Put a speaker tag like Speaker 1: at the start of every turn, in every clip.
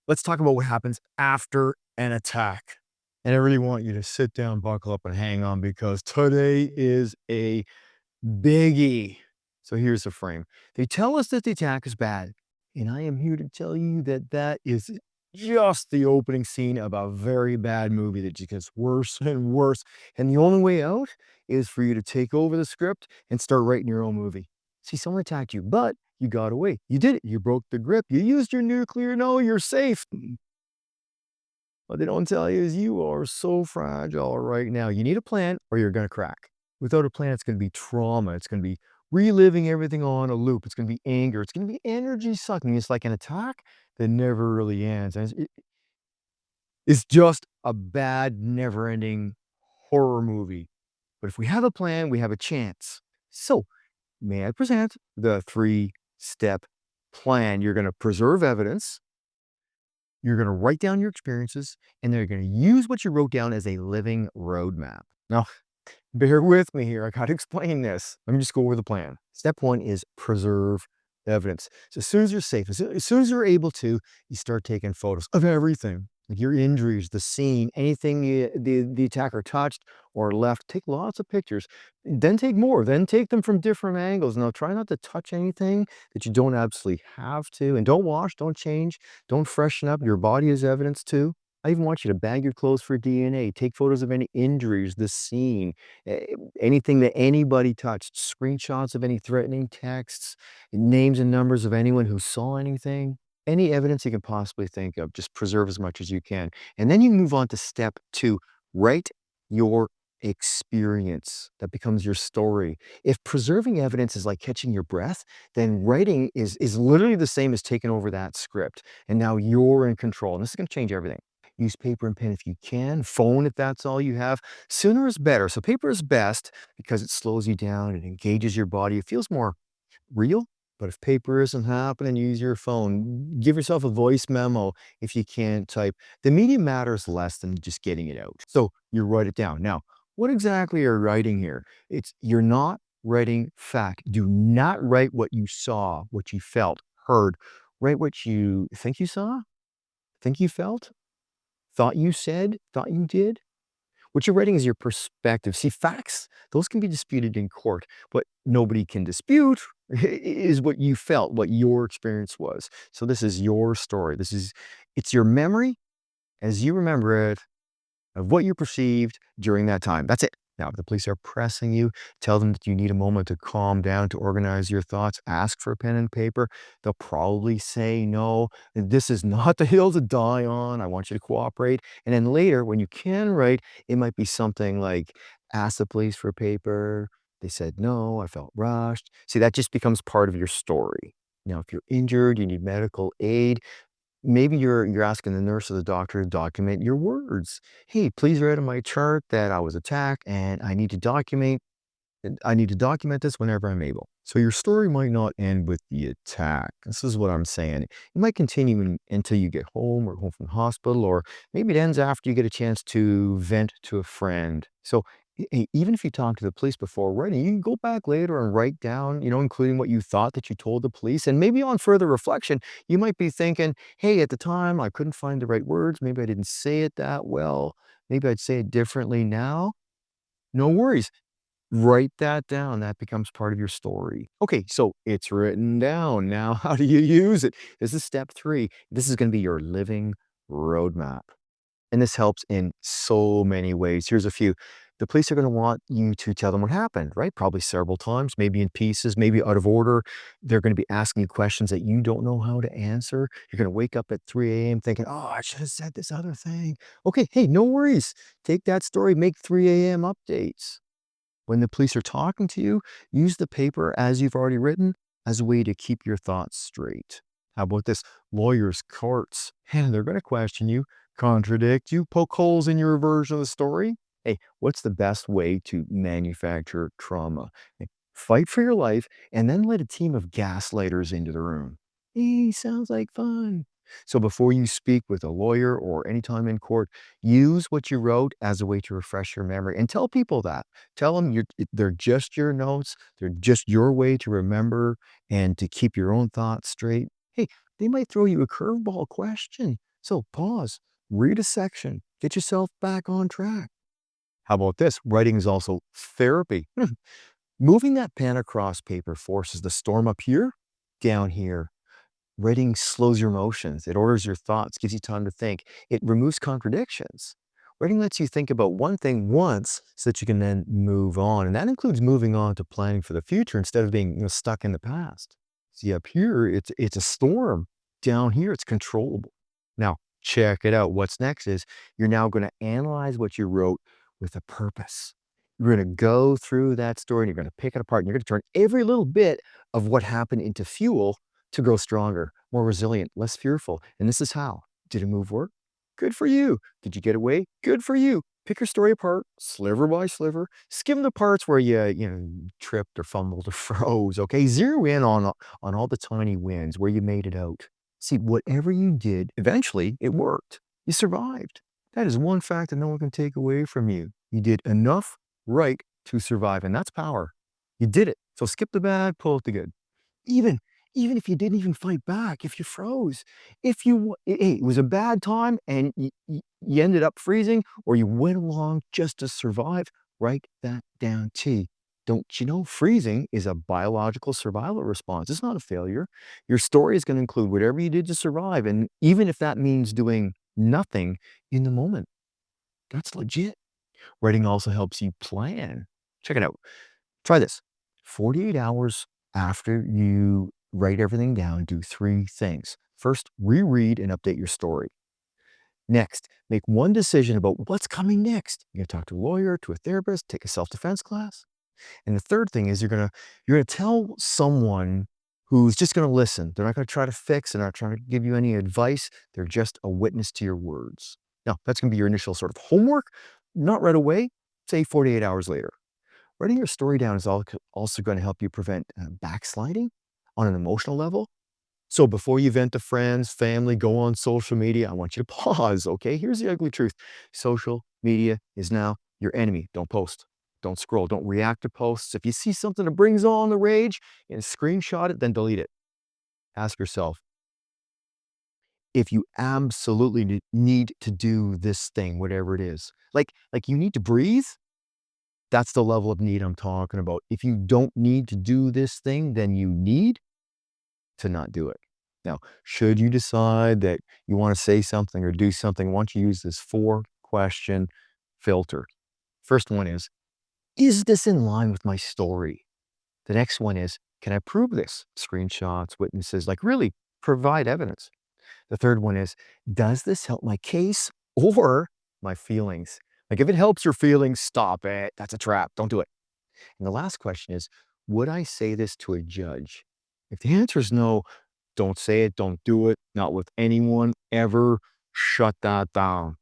Speaker 1: Let's talk about what happens after an attack. And I really want you to sit down, buckle up, and hang on because today is a biggie. So here's the frame. They tell us that the attack is bad. And I am here to tell you that that is just the opening scene of a very bad movie that just gets worse and worse. And the only way out is for you to take over the script and start writing your own movie. See, someone attacked you, but you got away. You did it. You broke the grip. You used your nuclear. No, you're safe. What they don't tell you is you are so fragile right now. You need a plan or you're going to crack. Without a plan, it's going to be trauma. It's going to be reliving everything on a loop. It's going to be anger. It's going to be energy sucking. It's like an attack that never really ends. And it's just a bad, never ending horror movie. But if we have a plan, we have a chance. So, may I present the 3-step plan? You're going to preserve evidence. You're going to write down your experiences, and they're going to use what you wrote down as a living roadmap. Now, bear with me here. I got to explain this. Let me just go over the plan. Step 1 is preserve evidence. So as soon as you're safe, as soon as you're able to, you start taking photos of everything, like your injuries, the scene, anything the attacker touched or left. Take lots of pictures. Then take more. Then take them from different angles. Now, try not to touch anything that you don't absolutely have to. And don't wash, don't change, don't freshen up. Your body is evidence too. I even want you to bag your clothes for DNA. Take photos of any injuries, the scene, anything that anybody touched, screenshots of any threatening texts, names and numbers of anyone who saw anything, any evidence you can possibly think of. Just preserve as much as you can. And then you move on to step 2. Write your experience. That becomes your story. If preserving evidence is like catching your breath, then writing is literally the same as taking over that script. And now you're in control. And this is going to change everything. Use paper and pen if you can, phone if that's all you have. Sooner is better. So paper is best because it slows you down, it engages your body, it feels more real. But if paper isn't happening, use your phone. Give yourself a voice memo if you can't type. The medium matters less than just getting it out. So you write it down. Now, what exactly are you writing here? You're not writing fact. Do not write what you saw, what you felt, heard. Write what you think you saw, think you felt, thought you said, thought you did. What you're writing is your perspective. See, facts, those can be disputed in court. What nobody can dispute is what you felt, what your experience was. So this is your story. It's your memory as you remember it of what you perceived during that time. That's it. Now, if the police are pressing you, tell them that you need a moment to calm down, to organize your thoughts, ask for a pen and paper. They'll probably say no. This is not the hill to die on. I want you to cooperate. And then later, when you can write, it might be something like, ask the police for paper. They said no, I felt rushed. See, that just becomes part of your story. Now, if you're injured, you need medical aid, maybe you're asking the nurse or the doctor to document your words. "Hey, please write on my chart that I was attacked and I need to document this whenever I'm able." So your story might not end with the attack. This is what I'm saying. It might continue until you get home or home from the hospital, or maybe it ends after you get a chance to vent to a friend. So even if you talk to the police before writing, you can go back later and write down, including what you thought that you told the police. And maybe on further reflection, you might be thinking, hey, at the time, I couldn't find the right words. Maybe I didn't say it that well. Maybe I'd say it differently now. No worries. Write that down. That becomes part of your story. Okay, so it's written down. Now, how do you use it? This is step 3. This is going to be your living roadmap. And this helps in so many ways. Here's a few. The police are going to want you to tell them what happened, right? Probably several times, maybe in pieces, maybe out of order. They're going to be asking you questions that you don't know how to answer. You're going to wake up at 3 a.m. thinking, oh, I should have said this other thing. Okay, hey, no worries. Take that story, make 3 a.m. updates. When the police are talking to you, use the paper as you've already written as a way to keep your thoughts straight. How about this? Lawyers, courts, and they're going to question you, contradict you, poke holes in your version of the story. Hey, what's the best way to manufacture trauma? Hey, fight for your life and then let a team of gaslighters into the room. Hey, sounds like fun. So before you speak with a lawyer or anytime in court, use what you wrote as a way to refresh your memory and tell people that. Tell them they're just your notes. They're just your way to remember and to keep your own thoughts straight. Hey, they might throw you a curveball question. So pause, read a section, get yourself back on track. How about this? Writing is also therapy. Moving that pen across paper forces the storm up here, down here. Writing slows your emotions. It orders your thoughts, gives you time to think. It removes contradictions. Writing lets you think about one thing once so that you can then move on. And that includes moving on to planning for the future instead of being stuck in the past. See, up here, it's a storm. Down here, it's controllable. Now, check it out. What's next is you're now going to analyze what you wrote with a purpose. You're going to go through that story and you're going to pick it apart. And you're going to turn every little bit of what happened into fuel to grow stronger, more resilient, less fearful. And this is how. Did a move work? Good for you. Did you get away? Good for you. Pick your story apart, sliver by sliver. Skim the parts where you tripped or fumbled or froze. Okay, zero in on all the tiny wins where you made it out. See, whatever you did, eventually it worked. You survived. That is one fact that no one can take away from you. You did enough right to survive, and that's power. You did it. So skip the bad, pull out the good. Even even if you didn't even fight back, if you froze, if you hey, it was a bad time and you ended up freezing or you went along just to survive, write that down too. Don't you know freezing is a biological survival response? It's not a failure. Your story is going to include whatever you did to survive, and even if that means doing nothing in the moment, that's legit. Writing also helps you plan. Check it out. Try this. 48 hours after you write everything down, do three things. First, reread and update your story. Next, make one decision about what's coming next. You're going to talk to a lawyer, to a therapist, take a self-defense class. And the third thing is you're gonna tell someone who's just gonna listen. They're not gonna try to fix, they're not trying to give you any advice. They're just a witness to your words. Now, that's gonna be your initial sort of homework, not right away, say 48 hours later. Writing your story down is also going to help you prevent backsliding on an emotional level. So before you vent to friends, family, go on social media, I want you to pause, okay? Here's the ugly truth. Social media is now your enemy. Don't post. Don't scroll. Don't react to posts. If you see something that brings on the rage and screenshot it, then delete it. Ask yourself, if you absolutely need to do this thing, whatever it is, like you need to breathe, that's the level of need I'm talking about. If you don't need to do this thing, then you need to not do it. Now, should you decide that you want to say something or do something, why don't you use this 4-question filter? First one is this in line with my story? The next one is, can I prove this? Screenshots, witnesses, like really provide evidence. The third one is, does this help my case or my feelings? Like if it helps your feelings, stop it. That's a trap. Don't do it. And the last question is, would I say this to a judge? If the answer is no, don't say it, don't do it, not with anyone ever. Shut that down.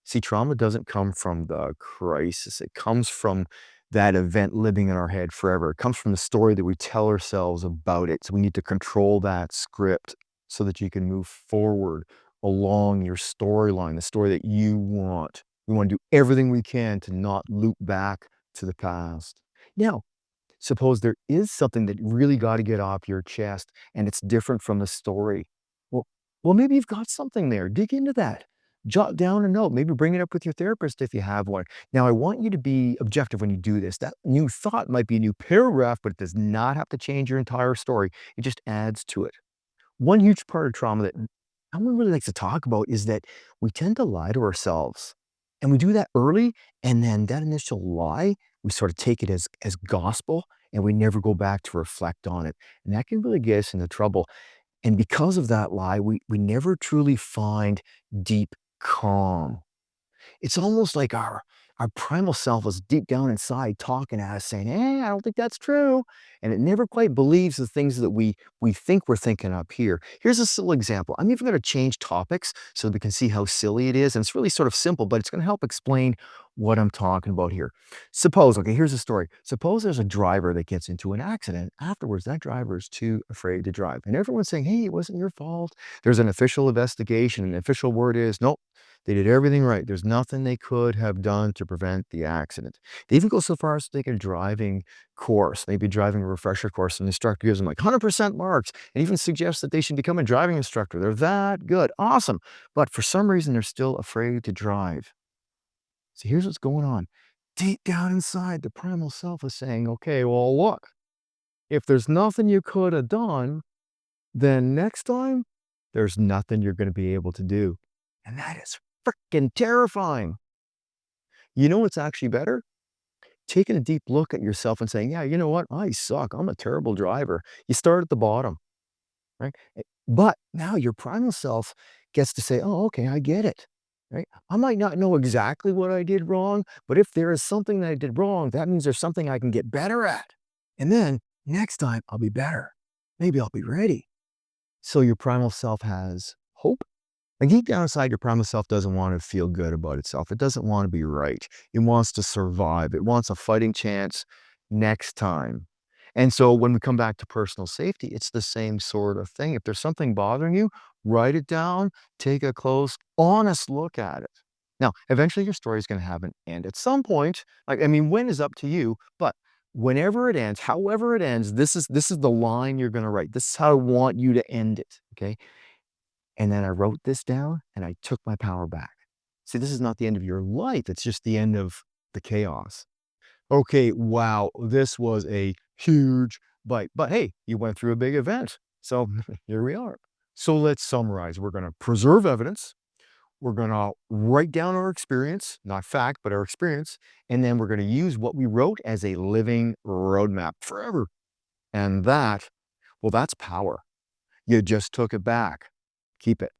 Speaker 1: See, trauma doesn't come from the crisis. It comes from that event living in our head forever. It comes from the story that we tell ourselves about it. So we need to control that script so that you can move forward along your storyline, the story that you want. We want to do everything we can to not loop back to the past. Now, suppose there is something that you really got to get off your chest and it's different from the story. Well, well, maybe you've got something there. Dig into that. Jot down a note. Maybe bring it up with your therapist if you have one. Now, I want you to be objective when you do this. That new thought might be a new paragraph, but it does not have to change your entire story. It just adds to it. One huge part of trauma that no one really likes to talk about is that we tend to lie to ourselves. And we do that early, and then that initial lie, we sort of take it as gospel, and we never go back to reflect on it. And that can really get us into trouble. And because of that lie, we never truly find deep calm. It's almost like our primal self is deep down inside talking at us saying, hey, I don't think that's true. And it never quite believes the things that we think we're thinking up here. Here's a silly example. I'm even going to change topics so that we can see how silly it is. And it's really sort of simple, but it's going to help explain what I'm talking about here. Suppose, okay, here's a story. Suppose there's a driver that gets into an accident. Afterwards, that driver is too afraid to drive. And everyone's saying, hey, it wasn't your fault. There's an official investigation. And the official word is, nope. They did everything right. There's nothing they could have done to prevent the accident. They even go so far as to take a driving course, maybe driving a refresher course, and the instructor gives them like 100% marks and even suggests that they should become a driving instructor. They're that good. Awesome. But for some reason, they're still afraid to drive. So here's what's going on. Deep down inside, the primal self is saying, okay, well, look, if there's nothing you could have done, then next time, there's nothing you're going to be able to do. And that is freaking terrifying. You know what's actually better? Taking a deep look at yourself and saying, yeah, you know what? I suck. I'm a terrible driver. You start at the bottom, right? But now your primal self gets to say, oh, okay, I get it, right? I might not know exactly what I did wrong, but if there is something that I did wrong, that means there's something I can get better at. And then next time I'll be better. Maybe I'll be ready. So your primal self has hope. Like deep down inside, your primal self doesn't want to feel good about itself. It doesn't want to be right. It wants to survive. It wants a fighting chance next time. And so when we come back to personal safety, it's the same sort of thing. If there's something bothering you, write it down, take a close, honest look at it. Now, eventually your story is going to have an end at some point. Like, I mean, when is up to you, but whenever it ends, however it ends, this is the line you're going to write. This is how I want you to end it. Okay. And then I wrote this down and I took my power back. See, this is not the end of your life. It's just the end of the chaos. Okay, wow, this was a huge bite. But hey, you went through a big event. So here we are. So let's summarize. We're going to preserve evidence. We're going to write down our experience, not fact, but our experience. And then we're going to use what we wrote as a living roadmap forever. And that, well, that's power. You just took it back. Keep it.